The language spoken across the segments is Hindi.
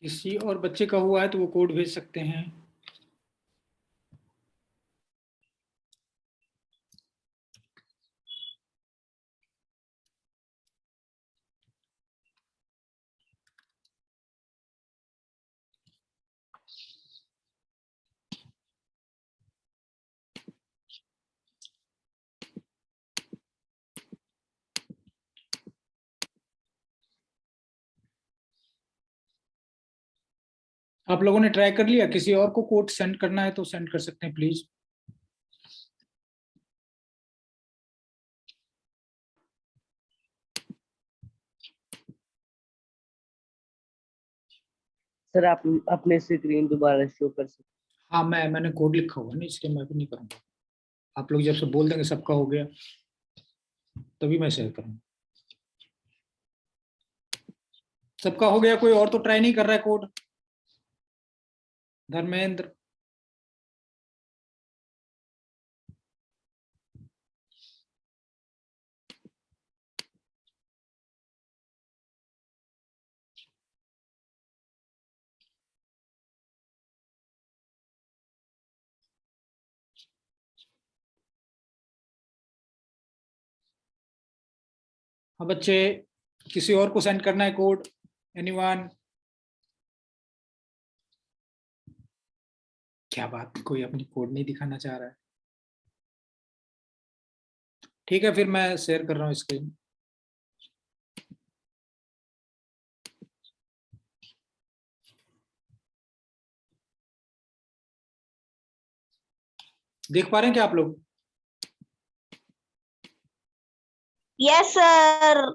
किसी और बच्चे का हुआ है तो वो कोड भेज सकते हैं। आप लोगों ने ट्राई कर लिया? किसी और को कोड सेंड करना है तो सेंड कर सकते हैं प्लीज। सर आप अपने स्क्रीन दोबारा शो कर सकते? हाँ, मैंने कोड लिखा हुआ नहीं, इसलिए मैं भी नहीं करूँगा। आप लोग जब से बोल देंगे सबका हो गया तभी मैं शेयर करूँगा। सबका हो गया? कोई और तो ट्राई नहीं कर रहा है कोड? धर्मेंद्र, हाँ बच्चे, किसी और को सेंड करना है कोड? एनीवन? क्या बात, कोई अपनी कोड नहीं दिखाना चाह रहा है? ठीक है, फिर मैं शेयर कर रहा हूँ स्क्रीन। देख पा रहे हैं क्या आप लोग? Yes sir.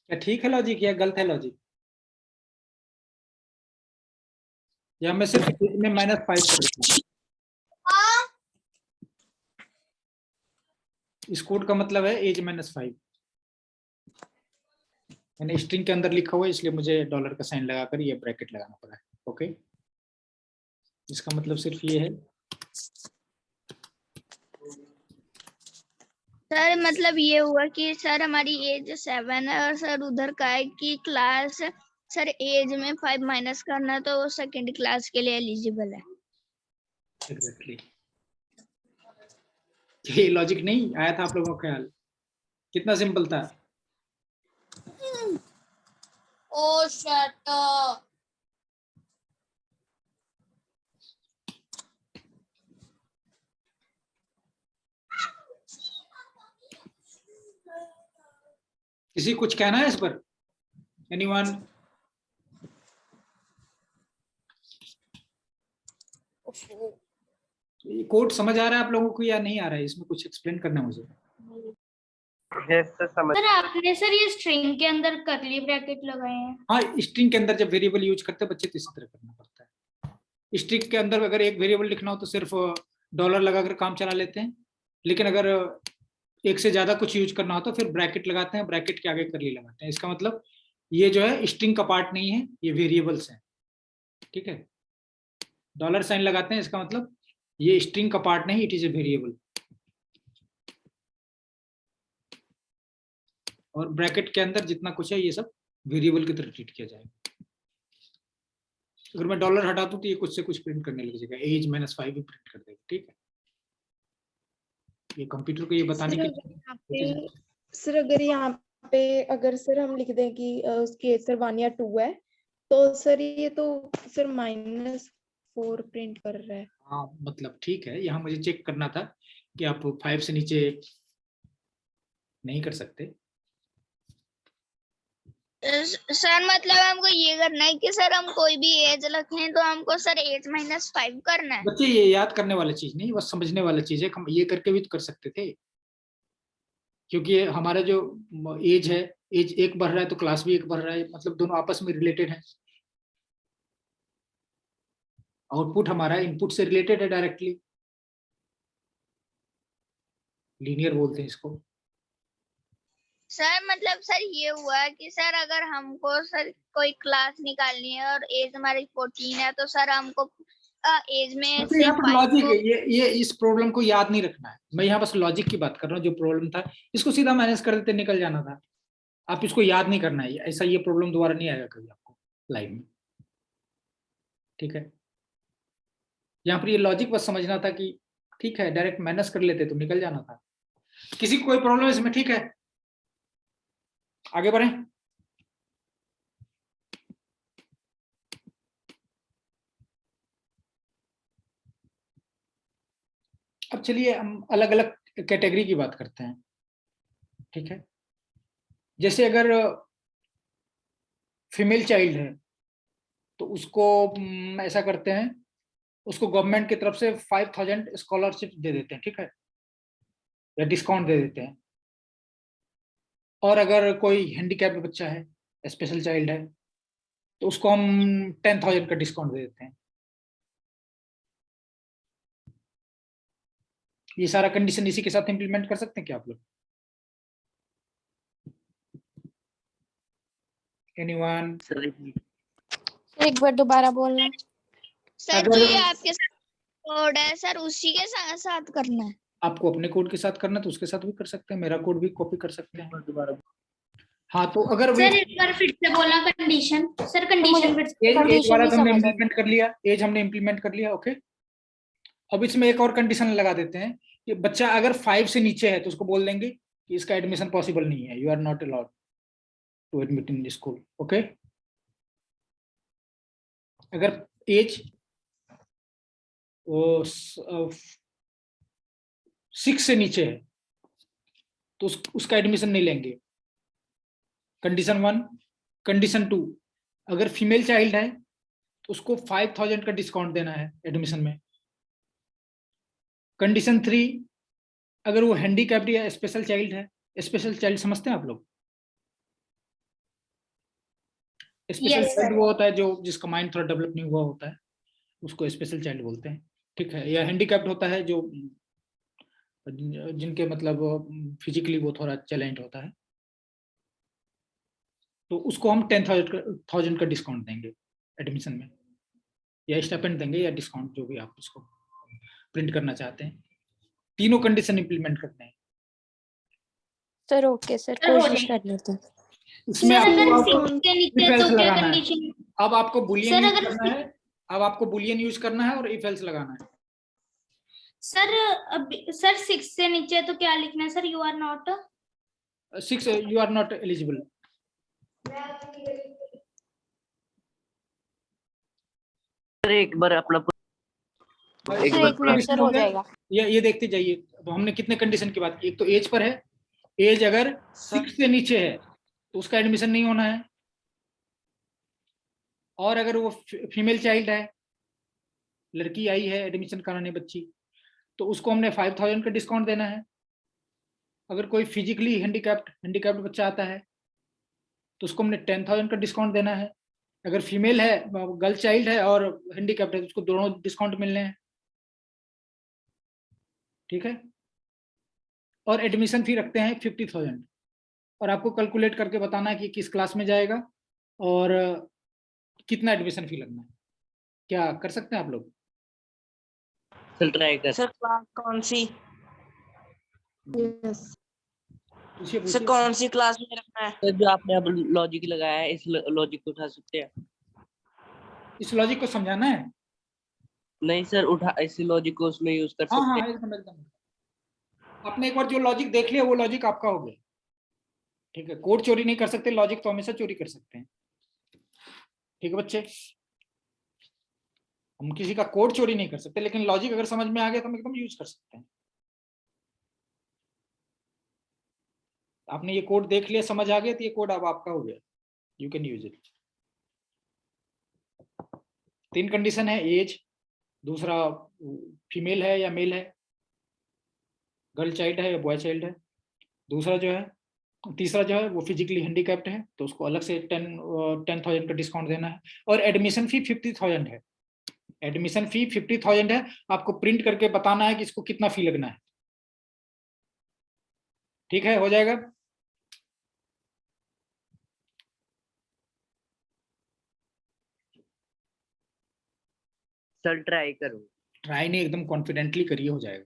क्या ठीक है लॉजिक या गलत है लॉजिक? या मैं सिर्फ में -5 कर देता हूं? इस कोड का मतलब है एज -5। मैंने स्ट्रिंग के अंदर लिखा हुआ है, इसलिए मुझे डॉलर का साइन लगाकर ये ब्रैकेट लगाना पड़ा है। ओके, इसका मतलब सिर्फ ये है। सर मतलब ये हुआ कि सर हमारी एज 7 है और सर उधर का है कि क्लास सर एज में 5 माइनस करना तो वो सेकंड क्लास के लिए एलिजिबल है। एग्जैक्टली, ये लॉजिक नहीं आया था आप लोगों का ख्याल? कितना सिंपल था। ओ शट अप। किसी कुछ कहना है इस पर? एनीवन? ये कोड समझ आ रहा है आप लोगों को या नहीं आ रहा है? इसमें कुछ एक्सप्लेन करना है मुझे। यस सर समझ। सर आपने सर ये स्ट्रिंग के अंदर कर्ली ब्रैकेट लगाए हैं। हाँ, स्ट्रिंग के अंदर जब वेरिएबल यूज करते हैं बच्चे तो इसी तरह करना पड़ता है। स्ट्रिंग के अंदर अगर एक वेरिएबल लिखना हो तो सिर्फ डॉलर लगाकर काम चला लेते हैं, लेकिन अगर एक से ज्यादा कुछ यूज करना हो तो फिर ब्रैकेट लगाते हैं, ब्रैकेट के आगे कर्ली लगाते हैं। इसका मतलब ये जो है स्ट्रिंग का पार्ट नहीं है, ये वेरिएबल्स है। ठीक है, डॉलर साइन लगाते हैं, इसका मतलब ये स्ट्रिंग का पार्ट नहीं, इट इज ए वेरिएबल। और ब्रैकेट के अंदर जितना कुछ है ये सब वेरिएबल की तरह ट्रीट किया जाएगा। अगर मैं डॉलर हटा दूं तो ये कुछ से कुछ प्रिंट करने लग जाएगा, एज -5 भी प्रिंट कर देगा। ठीक है, ये कंप्यूटर को ये बताने के लिए। सर अगर यहाँ पे अगर सर हम लिख दें कि उसकी एज सर 1 या 2 है तो सर ये तो सर -4 प्रिंट कर रहा है। हाँ मतलब ठीक है, यहाँ मुझे चेक करना था कि आप 5 से नीचे नहीं कर सकते। सर मतलब हमको ये करना है कि सर हम कोई भी एज रखें तो हमको सर एज -5 करना है। बच्चे ये याद करने वाला चीज नहीं, बस समझने वाला चीज है। हम ये करके भी तो कर सकते थे, क्योंकि हमारा जो एज है, एज एक बढ़ रहा है तो क्लास भी एक बढ़ रहा है, मतलब दोनों आपस में रिलेटेड है। आउटपुट हमारा इनपुट से रिलेटेड है डायरेक्टली, लीनियर बोलते हैं इसको। सर मतलब सर ये हुआ कि सर अगर हमको सर कोई क्लास निकालनी है और एज हमारी 14 है तो सर हमको एज में तो से यहाँ पर 5 लॉजिक को है, ये इस प्रॉब्लम को याद नहीं रखना है। मैं यहाँ बस लॉजिक की बात कर रहा हूँ। जो प्रॉब्लम था इसको सीधा मैनेज कर देते, निकल जाना था। आप इसको याद नहीं करना है, ऐसा ये प्रॉब्लम दोबारा नहीं आएगा कभी आपको लाइफ में। ठीक है, यहाँ पर ये लॉजिक बस समझना था कि ठीक है डायरेक्ट मैनेज कर लेते तो निकल जाना था। किसी को कोई प्रॉब्लम है इसमें? ठीक है, आगे बढ़े। अब चलिए हम अलग अलग कैटेगरी की बात करते हैं। ठीक है, जैसे अगर फीमेल चाइल्ड है तो उसको ऐसा करते हैं, उसको गवर्नमेंट की तरफ से 5000 स्कॉलरशिप दे देते हैं। ठीक है, या डिस्काउंट दे देते हैं। और अगर कोई हैंडीकैप बच्चा है, स्पेशल चाइल्ड है, तो उसको हम 10,000 का डिस्काउंट दे देते हैं। ये सारा कंडीशन इसी के साथ इंप्लीमेंट कर सकते हैं क्या आप लोग? एनीवन? सर एक बार दोबारा बोलना। सर अगर- जी आपके साथ कोड है सर उसी के साथ करना है। आपको अपने कोड के साथ करना तो उसके साथ भी कर सकते हैं, मेरा कोड भी कॉपी कर सकते हैं। दोबारा हाँ, तो अगर सर एक बार फिर से बोलना कंडीशन। सर कंडीशन फिर से। एज condition वाला नहीं तो हमने समझ आई। इम्प्लीमेंट कर लिया, एज हमने इम्प्लीमेंट कर लिया। ओके, अब इसमें एक और कंडीशन लगा देते हैं कि बच्चा अगर 5 से नीचे है तो उसको बोल देंगे कि इसका एडमिशन पॉसिबल नहीं है, you are not allowed to admit in school. Okay, अगर एज 6 से नीचे है तो उसका एडमिशन नहीं लेंगे। कंडीशन 1। कंडीशन 2, अगर फीमेल चाइल्ड है तो उसको 5000 का डिस्काउंट देना है एडमिशन में। कंडीशन 3, अगर वो हैंडीकैप्ड या स्पेशल चाइल्ड है। स्पेशल चाइल्ड समझते हैं आप लोग? Special Yes, child sir. वो होता है जो जिसका माइंड थोड़ा डेवलप नहीं हुआ होता है, उसको स्पेशल चाइल्ड बोलते हैं। ठीक है, या हैंडीकैप्ड होता है जो जिनके मतलब फिजिकली वो थोड़ा चैलेंज होता है, तो उसको हम 10,000 का डिस्काउंट देंगे एडमिशन में, या स्टाइपेंड देंगे या डिस्काउंट, जो भी आप उसको प्रिंट करना चाहते हैं। तीनों कंडीशन इंप्लीमेंट करते हैं। सर ओके सर, सर, हो कोशिश जाएगा। कर लेते हैं। इसमें सर अगर आपको 6 से नीचे if else तो क्या लगाना है। कंडीशन? अब आपको बुलियन सर, यूज अगर करना है, अब आपको बुलियन यूज करना है और इफ एल्स लगाना है। सर सर 6 से नीचे तो क्या लिखना है sir? You are not 6 you are not eligible. Sir एक बार अपना एक सर बार एक मिनट सर, हो जाएगा। ये देखते जाइए। अब हमने कितने कंडीशन की बात की? एक तो एज पर है, एज अगर 6 से नीचे है तो उसका एडमिशन नहीं होना है। और अगर वो फीमेल चाइल्ड है, लड़की आई है एडमिशन कराने बच्ची, तो उसको हमने 5000 का डिस्काउंट देना है। अगर कोई फिजिकली हैंडीकैप्ड बच्चा आता है तो उसको हमने 10,000 का डिस्काउंट देना है। अगर फीमेल है, गर्ल चाइल्ड है और हैंडीकैप्ड है तो उसको दोनों डिस्काउंट मिलने हैं। ठीक है, और एडमिशन फी रखते हैं 50,000, और आपको कैलकुलेट करके बताना है कि किस क्लास में जाएगा और कितना एडमिशन फी लगना है। क्या कर सकते हैं आप लोग? सर ट्राई कर। सर क्लास कौन सी? यस पूछिए सर पूछिए। कौन सी क्लास में रखना है? सर जो आपने अब लॉजिक लगाया है इस लॉजिक को उठा सकते हैं? इस लॉजिक को समझाना है। नहीं सर, उठा इस लॉजिक को उसमें यूज कर हाँ सकते हाँ, एकदम। आपने एक बार जो लॉजिक देख लिया वो लॉजिक आपका हो गया। ठीक है, कोड चोरी नहीं कर सकते, लॉजिक तो हमेशा चोरी कर सकते हैं। ठीक है बच्चे, हम किसी का कोड चोरी नहीं कर सकते, लेकिन लॉजिक अगर समझ में आ गया तो हम एकदम यूज कर सकते हैं। आपने ये कोड देख लिया, समझ आ गया, तो ये कोड अब आपका हो गया, you can use it. 3 condition है, एज, दूसरा फीमेल है या मेल है, गर्ल चाइल्ड है या बॉय चाइल्ड है, दूसरा जो है, तीसरा जो है वो फिजिकली हैंडीकैप्ड है तो उसको अलग से 10,000 का डिस्काउंट देना है। और एडमिशन फी 50,000 है। एडमिशन फी 50,000 है, आपको प्रिंट करके बताना है कि इसको कितना फी लगना है। ठीक है, हो जाएगा। सर ट्राई करूँ। ट्राई नहीं, एकदम कॉन्फिडेंटली करिए, हो जाएगा।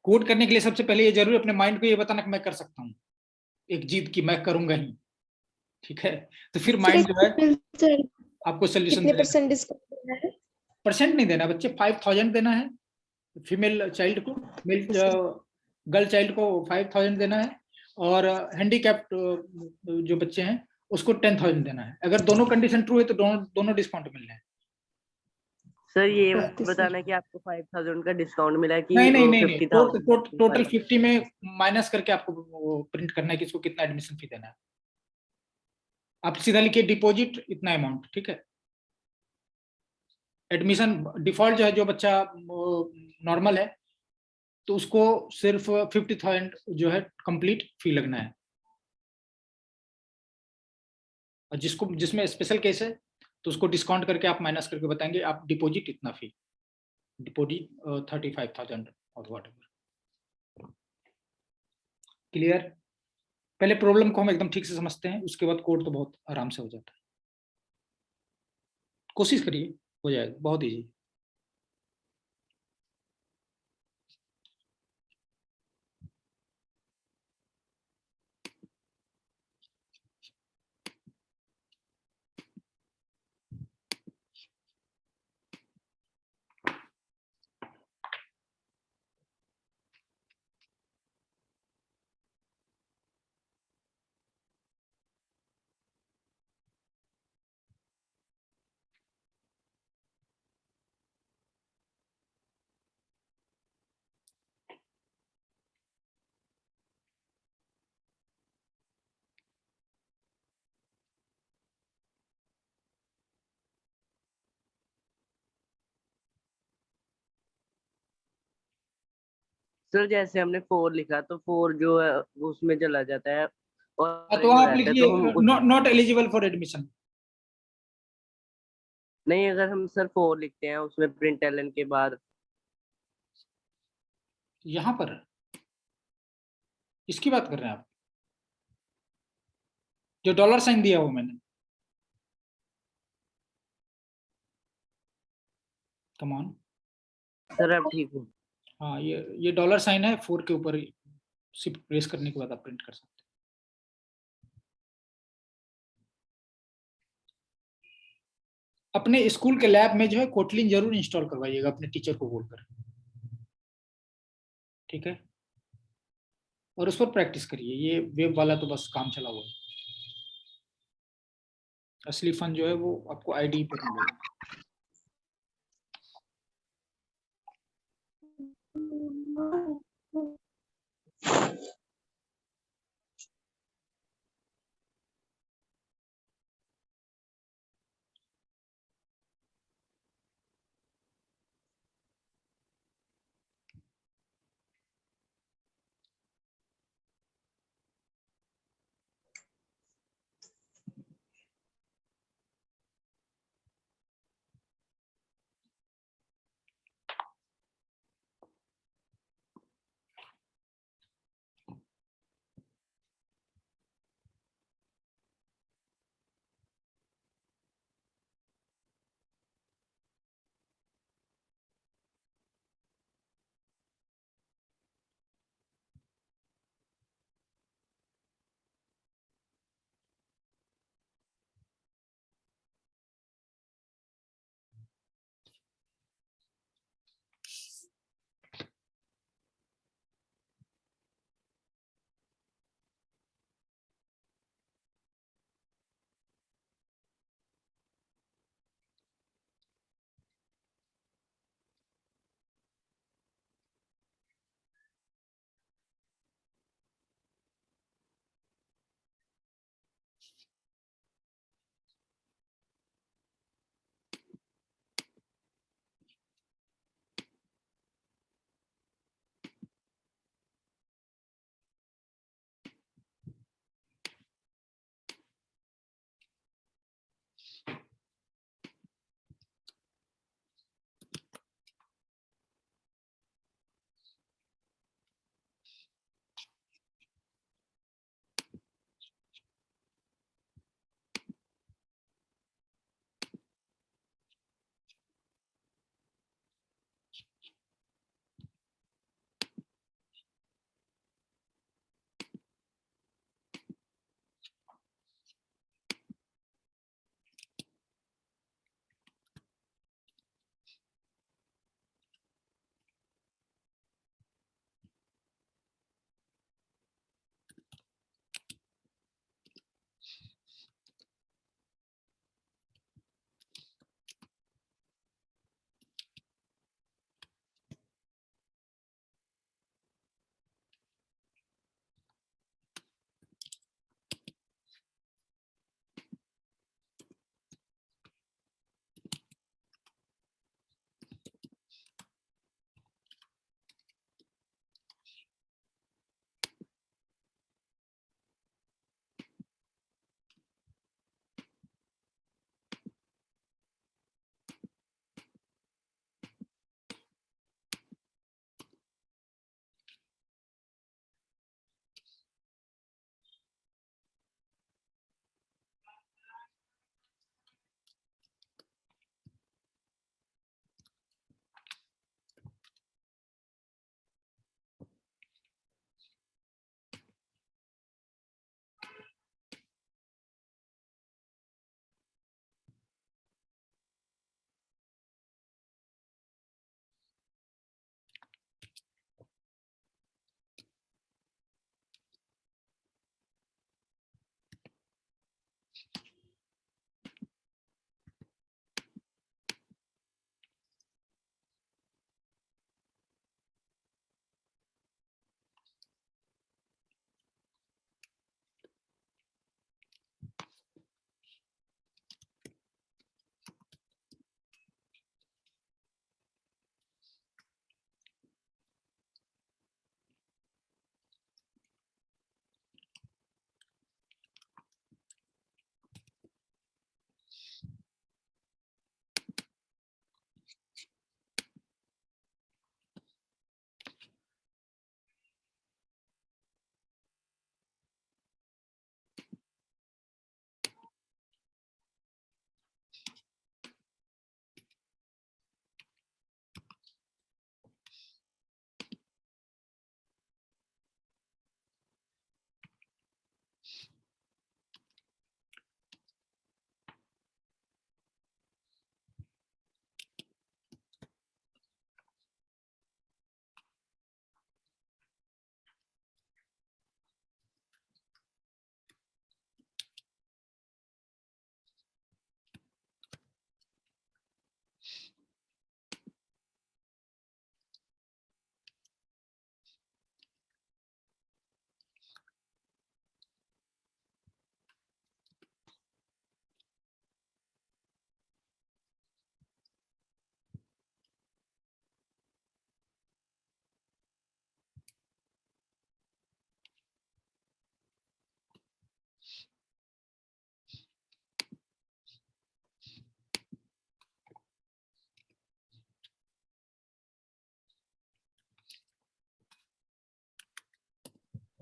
कोड करने के लिए सबसे पहले ये जरूर अपने माइंड को ये बताना कि मैं कर सकता हूँ, एक जीत की मैं करूंगा ही, ठीक है। तो फिर सर माइंड एक जो है मिनट सर, आपको सोल्यूशन कितने देगा। परसेंट डिस्काउंट देना है? परसेंट नहीं देना बच्चे, 5000 देना है फीमेल चाइल्ड को, मेल गर्ल चाइल्ड को 5000 देना है, और हैंडीकैप्ड जो बच्चे हैं उसको 10,000 देना है। अगर दोनों कंडीशन ट्रू है तो दोनों दोनों डिस्काउंट मिलने हैं। सर ये ओके सर। बताना कि आपको 5000 का डिस्काउंट मिला है कि नहीं नहीं नहीं नहीं, 50,000 टोटल 50 में माइनस करके आपको प्रिंट करना है कि इसको कितना एडमिशन फी देना है। आप सीधा लिखिए डिपॉजिट इतना अमाउंट, ठीक है। एडमिशन डिफॉल्ट जो है, जो बच्चा नॉर्मल है तो उसको सिर्फ 50,000 जो है कंप्लीट फी लगना है, और जिसमें स्पेशल केस है तो उसको डिस्काउंट करके आप माइनस करके बताएंगे आप डिपॉजिट इतना फी, डिपॉजिट 35,000 और वॉट एवर। क्लियर? पहले प्रॉब्लम को हम एकदम ठीक से समझते हैं, उसके बाद कोड तो बहुत आराम से हो जाता है। कोशिश करिए, हो जाएगा, बहुत इजी। सर जैसे हमने 4 लिखा तो 4 जो है उसमें चला जाता है और तो में आप रहता है, लिखिए तो हम नॉट एलिजिबल फॉर एडमिशन। नहीं, अगर हम सर 4 लिखते हैं उसमें प्रिंट एलन के बाद। यहां पर इसकी बात कर रहे हैं आप, जो डॉलर साइन दिया हुआ मैंने, कम ऑन। सर अब ठीक हूँ। हाँ, ये डॉलर साइन है, 4 के ऊपर शिफ्ट प्रेस करने के बाद आप प्रिंट कर सकते हैं। अपने स्कूल के लैब में जो है कोटलिन जरूर इंस्टॉल करवाइएगा अपने टीचर को बोलकर, ठीक है। और उस पर प्रैक्टिस करिए, ये वेब वाला तो बस काम चला हुआ है, असली फन जो है वो आपको आईडी पर मिलेगा।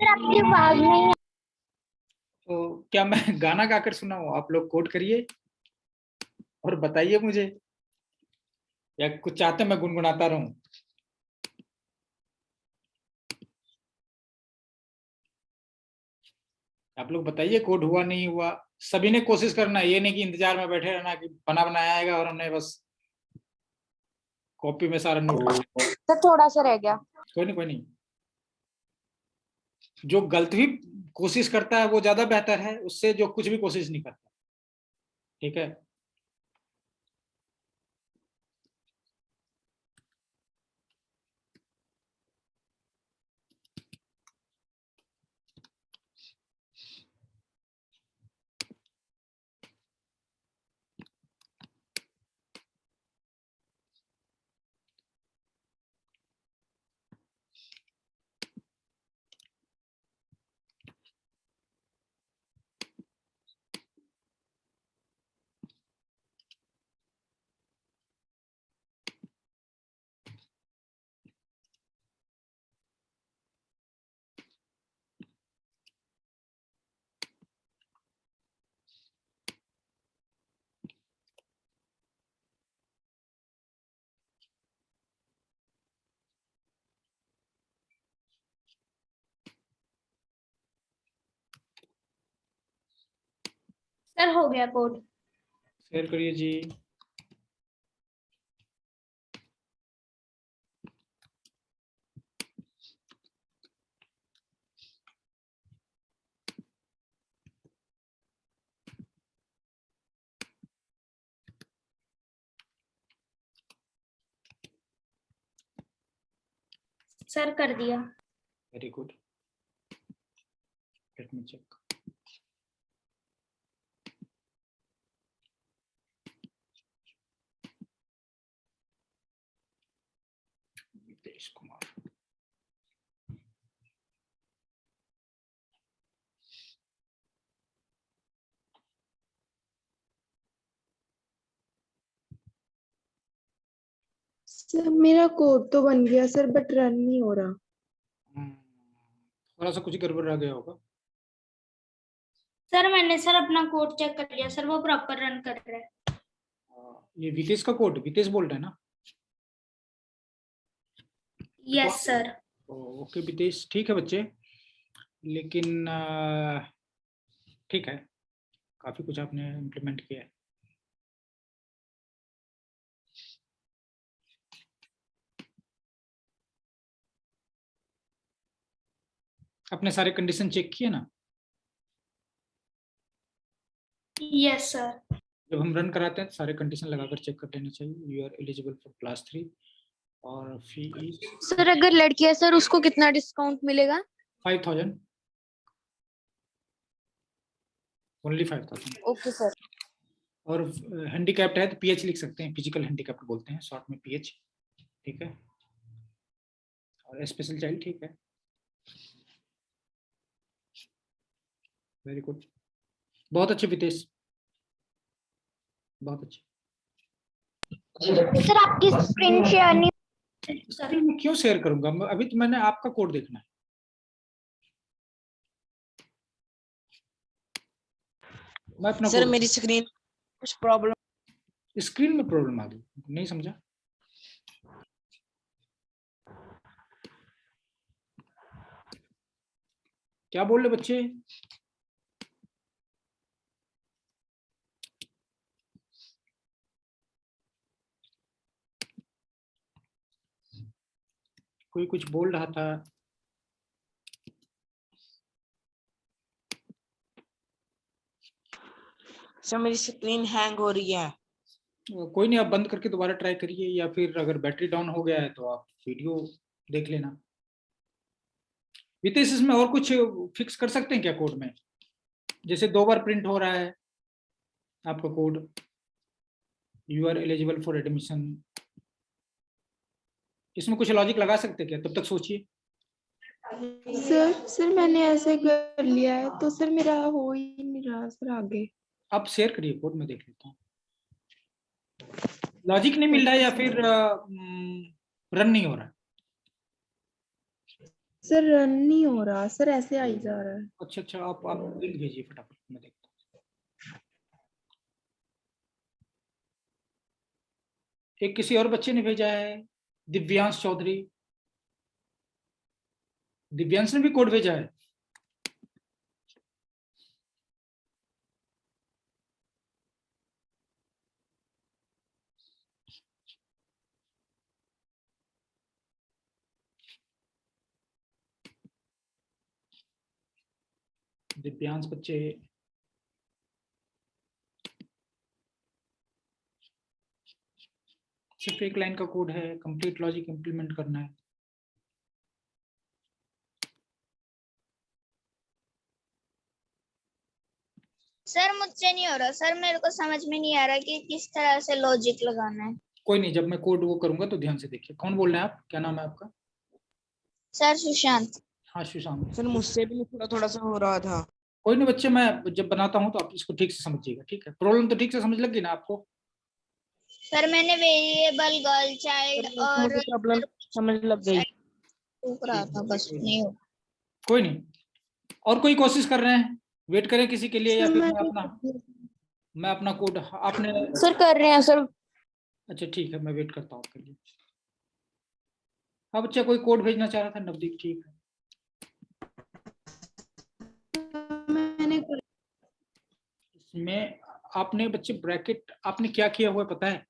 आपकी आवाज नहीं तो क्या मैं गाना गाकर सुनाऊं? आप लोग कोड करिए और बताइए मुझे, या कुछ चाहते मैं गुनगुनाता रहूं? आप लोग बताइए, कोड हुआ नहीं हुआ? सभी ने कोशिश करना है, ये नहीं कि इंतजार में बैठे रहना कि बना बनाया आएगा और हमने बस कॉपी में सारा नोट। सर थोड़ा सा रह गया। कोई नहीं, कोई नहीं। जो गलत भी कोशिश करता है वो ज्यादा बेहतर है उससे जो कुछ भी कोशिश नहीं करता। ठीक है, सर हो गया कोड। शेयर करिए जी। सर कर दिया। Very good, let me check. Nitesh Kumar, sir मेरा कोड तो बन गया सर, बट रन नहीं हो रहा। थोड़ा सा कुछ गड़बड़ रह गया होगा। सर मैंने सर अपना कोड चेक कर लिया सर, वो प्रॉपर रन कर रहा है। ये वितेश का कोड, वितेश बोल रहे हैं ना? Yes sir. ओके वितेश, ठीक है बच्चे, लेकिन ठीक है, काफी कुछ आपने इम्प्लीमेंट किया है। अपने सारे कंडीशन चेक किए ना? Yes sir. जब हम रन कराते हैं तो सारे कंडीशन लगाकर चेक कर लेना चाहिए। You are eligible for class 3 और फी इज सर अगर लड़की है सर उसको कितना डिस्काउंट मिलेगा? 5000, ओनली 5000। Okay sir. और हैंडीकैप्ड है तो पीएच लिख सकते हैं, फिजिकल हैंडीकैप्ड बोलते हैं शॉर्ट में, पीएच। ठीक है, और स्पेशल चाइल्ड, ठीक है, वेरी गुड, बहुत अच्छे वितेश, बहुत अच्छे। सर आपकी स्क्रीन शेयर नहीं। सर मैं क्यों शेयर करूंगा? अभी तो मैंने आपका कोड देखना है। मैं अपना सर कोड, मेरी स्क्रीन कुछ प्रॉब्लम। स्क्रीन में प्रॉब्लम आ गई, नहीं समझा? क्या बोल रहे बच्चे? कोई कुछ बोल रहा था। सर मेरी स्क्रीन हैंग हो रही है। कोई नहीं, आप बंद करके दोबारा ट्राई करिए, या फिर अगर बैटरी डाउन हो गया है तो आप वीडियो देख लेना। वितेश इसमें और कुछ फिक्स कर सकते हैं क्या कोड में? जैसे 2 बार प्रिंट हो रहा है आपका code, you are eligible for admission, इसमें कुछ लॉजिक लगा सकते हैं क्या? तब तक सोचिए। सर मैंने ऐसे कर लिया है तो सर मेरा हो ही नहीं रहा सर आगे। आप शेयर करिए कोड, में देख लेता हूँ। लॉजिक नहीं मिल रहा है या फिर रन नहीं हो रहा है? सर रन नहीं हो रहा सर, ऐसे आई जा रहा है। अच्छा अच्छा, आप लिंक भेजिए फटाफट, मैं देखता हूँ। एक किसी और बच्चे ने भेजा है, दिव्यांश चौधरी। दिव्यांश ने भी कोड भेजा है। दिव्यांश बच्चे, सिर्फ एक लाइन का कोड है, कंप्लीट लॉजिक इंप्लीमेंट करना है। सर मुझसे नहीं हो रहा सर, मेरे को समझ में नहीं आ रहा कि किस तरह से लॉजिक लगाना है। कोई नहीं, जब मैं कोड वो करूंगा तो ध्यान से देखिए। कौन बोल रहे हैं आप, क्या नाम है आपका? सर सुशांत। हाँ सुशांत। सर मुझसे भी थोड़ा थोड़ा सा हो रहा था। कोई नहीं बच्चे, मैं जब बनाता हूँ तो आप इसको ठीक से समझिएगा, ठीक है? प्रॉब्लम तो ठीक से समझ लगी ना आपको? सर मैंने वेरिएबल गर्ल चाइल्ड सर और मुझे प्रॉब्लम समझ लग गई। टूक रहा था, बस नहीं हो। कोई नहीं, और कोई कोशिश कर रहे हैं? वेट करें किसी के लिए, या सर फिर मैंने मैं अपना कोड आपने? सर कर रहे हैं सर। अच्छा ठीक है, मैं वेट करता हूँ आपके लिए। हाँ बच्चा, कोई कोड भेजना चाह रहा था, नवदीप, ठीक है। मैंने इसमें आपने बच्चे ब्रैकेट आपने क्या किया हुआ है पता है?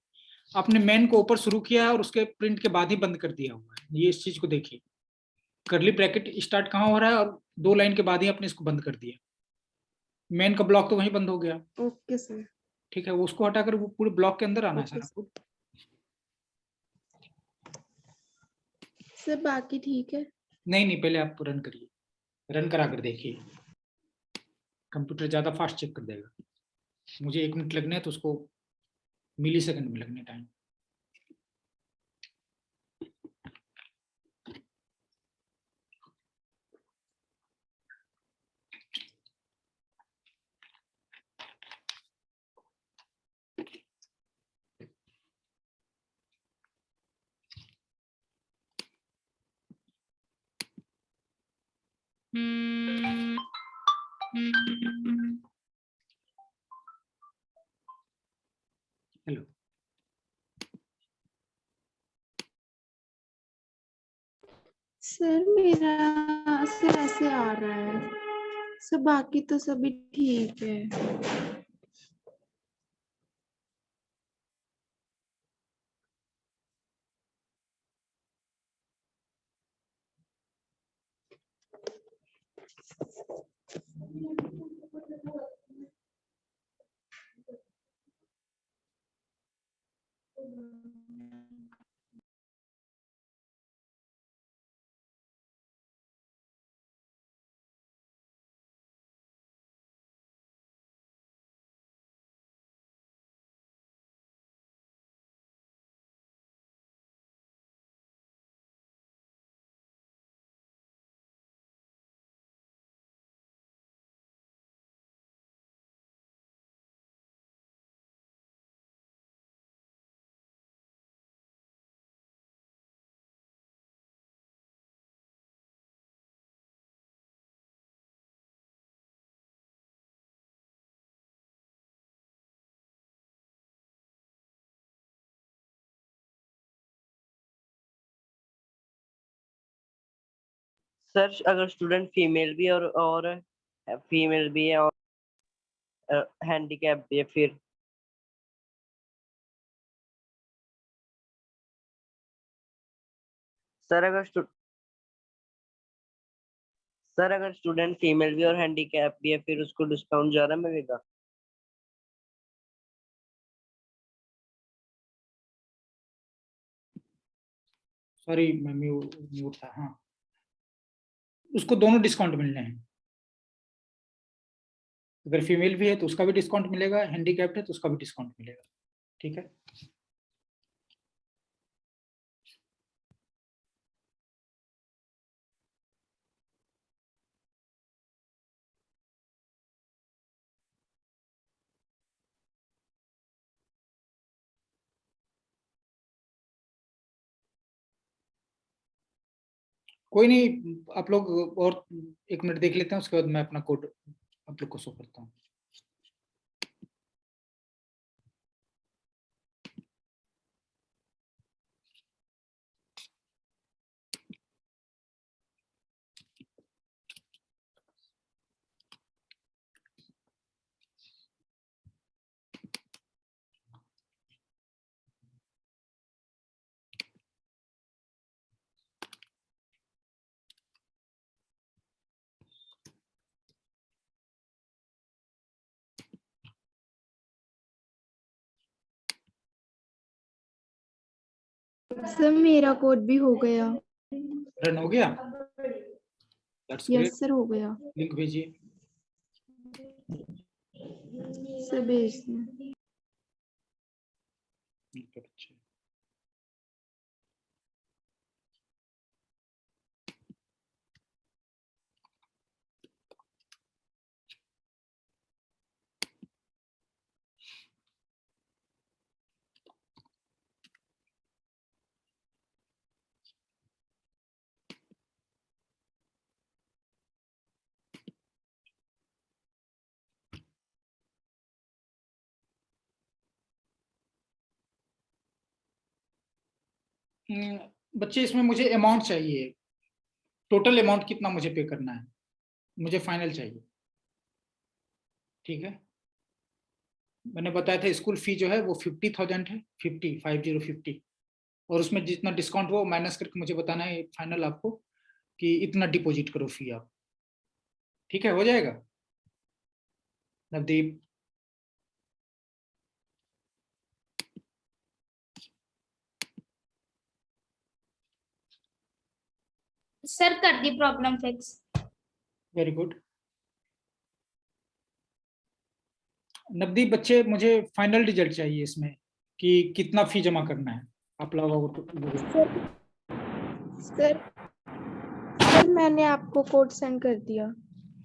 आपने मेन को ऊपर शुरू किया है और उसके प्रिंट के बाद ही बंद कर दिया हुआ है। ये इस चीज को देखिए, करली ब्रैकेट स्टार्ट कहाँ हो रहा है और 2 लाइन के बाद ही आपने इसको बंद कर दिया। मेन का ब्लॉक तो वहीं बंद हो गया, ओके सर। ठीक है? वो उसको हटाकर वो पूरे ब्लॉक के अंदर आना है ओके सारा कोड। सर बाकी ठीक है। नहीं नहीं, पहले आप रन करिए, रन करा कर देखिए, कंप्यूटर ज्यादा फास्ट चेक कर देगा। मुझे 1 मिनट लगने हैं तो उसको मिली सेकंड में लगने टाइम। हेलो, सर मेरा सर ऐसे आ रहा है सर, बाकी तो सभी ठीक है। सर अगर स्टूडेंट फीमेल भी और फीमेल भी है और हैंडीकैप भी है फिर? सर अगर सर अगर स्टूडेंट फीमेल भी और हैंडीकैप भी है फिर उसको डिस्काउंट ज्यादा मिलेगा? सॉरी मैं म्यूट था। हाँ, उसको दोनों डिस्काउंट मिलने हैं। अगर फीमेल भी है तो उसका भी डिस्काउंट मिलेगा, हैंडीकैप्ड है तो उसका भी डिस्काउंट मिलेगा, ठीक है? कोई नहीं, आप लोग और 1 मिनट देख लेते हैं, उसके बाद मैं अपना कोड आप लोग को शो करता हूँ। सर मेरा कोड भी हो गया। रन हो गया? That's great. यस सर हो गया। लिंक भेजिए। सर भेज दें। अच्छा, बच्चे इसमें मुझे अमाउंट चाहिए, टोटल अमाउंट कितना मुझे पे करना है, मुझे फाइनल चाहिए। ठीक है, मैंने बताया था स्कूल फी जो है वो 50,000 है, 50 और उसमें जितना डिस्काउंट वो माइनस करके मुझे बताना है फाइनल आपको कि इतना डिपॉजिट करो फी आप। ठीक है, हो जाएगा नवदीप? सर कर दी problem fix. Very good. Navdeep बच्चे, मुझे फाइनल रिजल्ट चाहिए इसमें कि कितना फी जमा करना है आप लोगों को। सर मैंने आपको कोड सेंड कर दिया।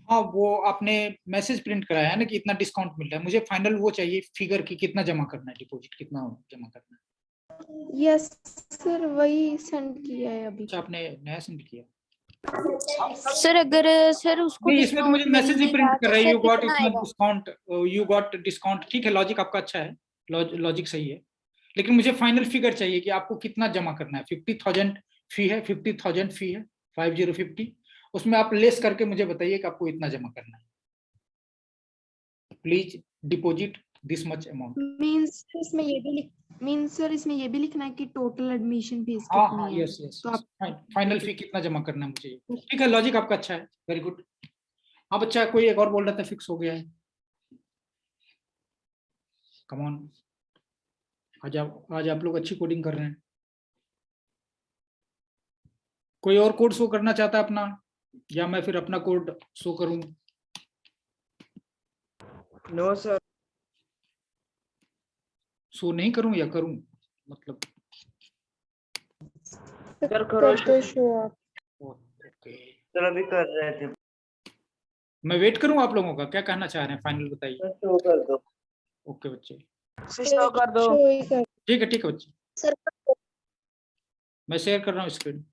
हाँ, वो आपने मैसेज प्रिंट कराया है ना कि इतना डिस्काउंट मिल रहा है, मुझे फाइनल वो चाहिए फिगर कि कितना जमा करना है, डिपॉजिट कितना जमा करना है। यस सर वही सेंड किया है अभी। अच्छा, आपने नया सेंड किया? सर अगर सर उसको नहीं, इसमें तो मुझे डिस्काउंट मिल मैसेज ही नहीं प्रिंट रहा कर तो रहा है, सर यू गॉट कितना इतना आएगा? Discount, you got discount. ठीक है, लॉजिक आपका अच्छा है, लॉजिक सही है, लेकिन मुझे फाइनल फिगर चाहिए कि आपको कितना जमा करना है। 50,000 फी है, 50,000 फी है, 5050, उसमें आप लेस करके मुझे बताइए कि आपको इतना जमा करना है। Please deposit this much amount. Means sir इसमें ये भी लिखना है कि टोटल एडमिशन फीस हाँ कितनी हाँ, है। यस यस, तो आप फाइनल फी कितना जमा करना है मुझे। ठीक है, लॉजिक आपका अच्छा है, वेरी गुड। हाँ बच्चा, कोई एक और बोल रहा था फिक्स हो गया है। कम ऑन, आज आप लोग अच्छी कोडिंग कर रहे हैं। कोई और कोड शो करना चाहता है अपना, या मैं फिर अपना कोड शो करूं? No sir. शो नहीं करूं या करूं, मतलब? सर कर दो शो आप। ओके, सर अभी कर रहे थे। मैं वेट करूं आप लोगों का, क्या कहना चाह रहे हैं, फाइनल बताइए। सर शो कर दो। ओके बच्चे, शो कर दो। शो ही कर। ठीक है बच्चे, सर मैं शेयर कर रहा हूँ स्क्रीन।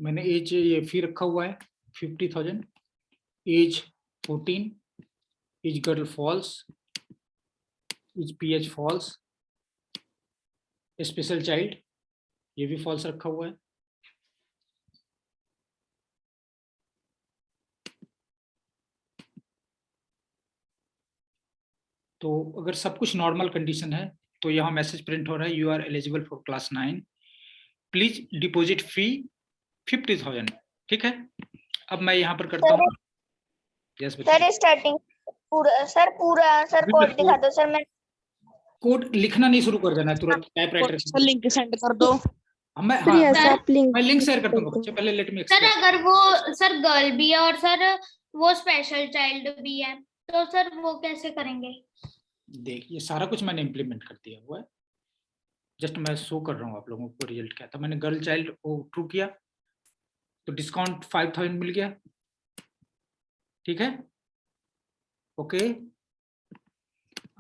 मैंने एज ये फी रखा हुआ है 50,000, age 14, age girl false, age PH false, special child ये भी फॉल्स रखा हुआ है। तो अगर सब कुछ नॉर्मल कंडीशन है तो यहाँ मैसेज प्रिंट हो रहा है, you are eligible for class 9, please deposit fee 50,000। ठीक है, अब मैं यहाँ पर करता हूँ। यस बच्चे, सर स्टार्टिंग पूरा सर कोड दिखा दो सर। मैं कोड लिखना नहीं शुरू कर देना है तुरंत टाइपराइटर सर लिंक सेंड कर दो। मैं सर यस सर, आप लिंक मैं लिंक शेयर कर दूंगा बच्चे, पहले लेट मी सर एक्सप्लेन। अगर वो सर गर्ल भी है और सर वो स्पेशल चाइल्ड भी है तो सर वो कैसे करेंगे? देखिए, सारा कुछ मैंने इम्प्लीमेंट कर दिया हुआ है, जस्ट मैं शो कर रहा हूँ आप लोगों को रिजल्ट क्या था। मैंने गर्ल चाइल्ड को ट्रू किया तो डिस्काउंट 5,000 मिल गया। ठीक है, ओके,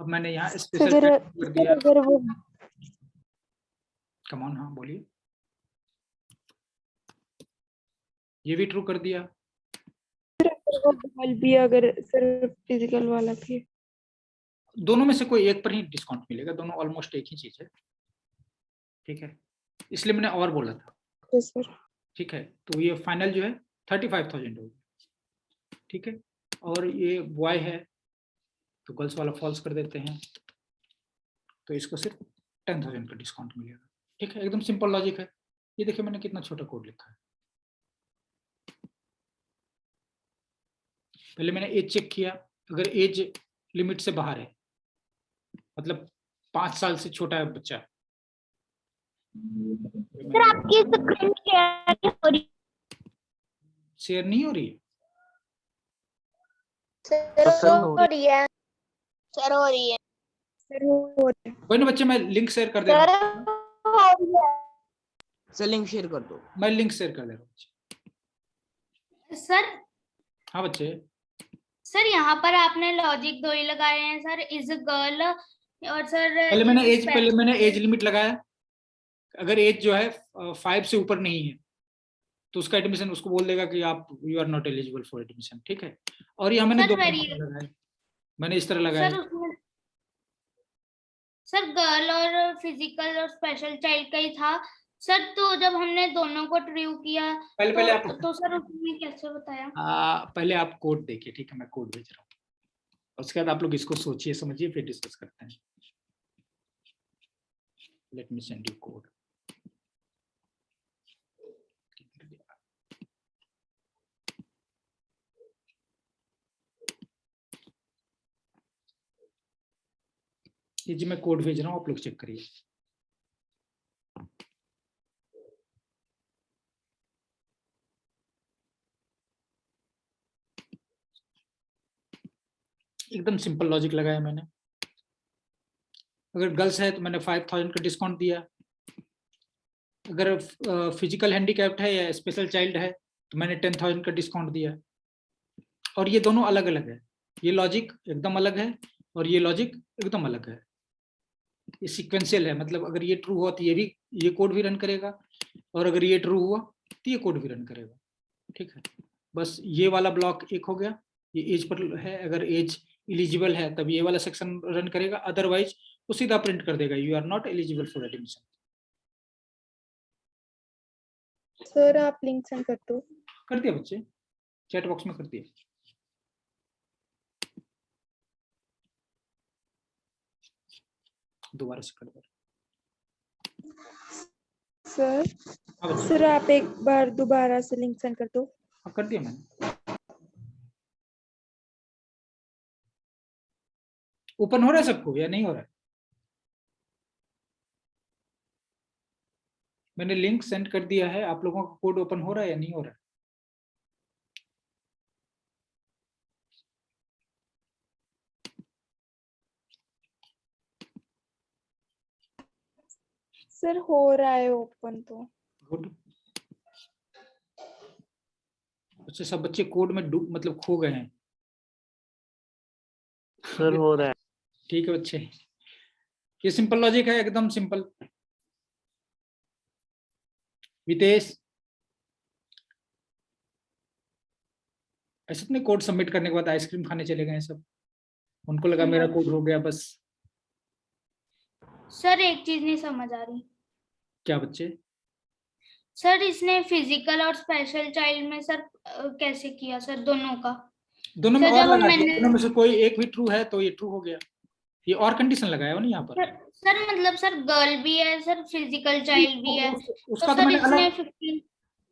अब मैंने यहाँ स्पेशल सर कर दिया। अगर वो कम ऑन, हाँ बोलिए। ये भी ट्रू कर दिया। वो गर्ल भी अगर सर फिजिकल वाला भी दोनों में से कोई एक पर ही डिस्काउंट मिलेगा, दोनों ऑलमोस्ट एक ही चीज है, ठीक है, इसलिए मैंने और बोला था, है सर। ठीक है। तो ये फाइनल जो है 35,000 होगी, ठीक है। और ये बॉय है तो गर्ल्स वाला फॉल्स कर देते हैं, तो इसको सिर्फ 10,000 का डिस्काउंट मिलेगा, ठीक है। एकदम सिंपल लॉजिक है। ये देखिए मैंने कितना छोटा कोड लिखा है। पहले मैंने एज चेक किया, अगर एज लिमिट से बाहर है, मतलब 5 साल से छोटा है बच्चा, सर आपकी स्क्रीन शेयर हो रही शेयर नहीं हो रही है। सर हो रही है सर हो रही है सर हो रहा है। कोई ना बच्चे, मैं लिंक शेयर कर दे रहा सर हूँ, हो रही है सर लिंक शेयर कर दो। मैं लिंक शेयर कर दे रहा हूँ। सर हाँ बच्चे, सर यहाँ पर आपने लॉजिक 2 ही लगाए हैं सर, इज गर्ल और सर पहले मैंने एज लिमिट लगाया, अगर एज जो है 5 से ऊपर नहीं है तो उसका एडमिशन, उसको बोल देगा कि आप you are not eligible for admission, ठीक है। और यहाँ मैंने सर, दो लगाए, मैंने इस तरह लगाया। सर उसमें सर गर्ल और फिजिकल और स्पेशल चाइल्ड का ही था सर, तो जब हमने दोनों को ट्रू किया पहले आप तो सर उसमें कैसे बताया? पहले आप कोड देखिए, ठीक है, मैं कोड भेज रहा हूँ, उसके बाद आप लोग इसको सोचिए समझिए फिर डिस्कस करते हैं। Let me send you code. ये जी मैं कोड भेज रहा हूँ, आप लोग चेक करिए। एकदम सिंपल लॉजिक लगाया मैंने। अगर गर्ल्स है तो मैंने 5,000 का डिस्काउंट दिया, अगर फिजिकल हैंडीकैप्ड है या स्पेशल चाइल्ड है तो मैंने 10,000 का डिस्काउंट दिया। और ये दोनों अलग अलग है, ये लॉजिक एकदम अलग है और ये लॉजिक एकदम अलग है, ये सीक्वेंशियल है, मतलब अगर ये ट्रू हुआ तो ये कोड भी रन करेगा, और अगर ये ट्रू हुआ तो ये कोड भी रन करेगा, ठीक है। बस ये वाला ब्लॉक एक हो गया, ये एज पर है, अगर एज एलिजिबल है तब ये वाला सेक्शन रन करेगा, अदरवाइज वो सीधा प्रिंट कर देगा you are not eligible for admission. Sir आप लिंक सेंड कर दो। कर दिया बच्चे, चैट बॉक्स में कर दिया। दोबारा से कर दो सर आप एक बार दोबारा से लिंक सेंड कर दो। हाँ कर दिया मैंने। ओपन हो रहा है सबको या नहीं हो रहा है? मैंने लिंक सेंड कर दिया है, आप लोगों का कोड ओपन हो रहा है या नहीं हो रहा है? सर हो रहा है ओपन तो। गुड। अच्छा, सब बच्चे कोड में मतलब खो गए हैं। सर हो रहा है। ठीक है बच्चे, ये सिंपल लॉजिक है, एकदम सिंपल। वितेश, ऐसे अपने कोड सबमिट करने के बाद आइसक्रीम खाने चले गए सब, उनको लगा मेरा कोड हो गया बस। सर एक चीज नहीं समझ आ रही। क्या बच्चे? सर इसने फिजिकल और स्पेशल चाइल्ड में सर कैसे किया सर दोनों का? दोनों में सर, और जब लगा दिया, मैंने- दोनों में से कोई एक भी ट्रू है तो ये ट्रू हो गया, ये और कंडीशन लगाया हो ना यहाँ पर। सर मतलब सर गर्ल भी है सर, फिजिकल चाइल्ड भी है, उसका तो तो सर मैंने इसने अलग,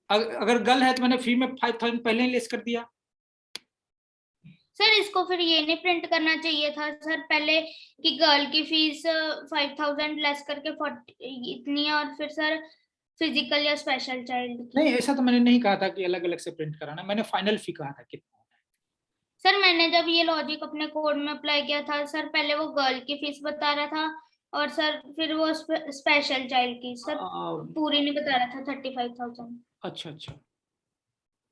15 अगर गर्ल है तो मैंने फी में 5,000 पहले ही लेस कर दिया। सर इसको फिर ये नहीं प्रिंट करना चाहिए था सर पहले कि गर्ल की फीस 5,000 लेस करके 40 इतनी है, और फिर सर फिजिकल या स्पेशल चाइल्ड की। नहीं, ऐसा तो मैंने नहीं कहा था कि अलग अलग से प्रिंट कराना, मैंने फाइनल फी कहा था कितना। सर मैंने जब ये लॉजिक अपने कोड में अप्लाई किया था सर, पहले वो गर्ल की फीस बता रहा था और सर फिर वो स्पेशल चाइल्ड की सर पूरी नहीं बता रहा था 35,000। अच्छा अच्छा,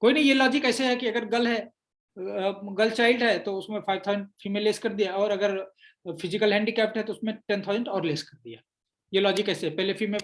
कोई नहीं, ये लॉजिक ऐसे है कि अगर गर्ल है गर्ल चाइल्ड है तो उसमें 5,000 फीमेल लेस कर दिया, और अगर फिजिकल हैंडीकैप्ड है तो उसमें 10,000 और लेस कर दिया। ये लॉजिक कैसे? पहले फीमेल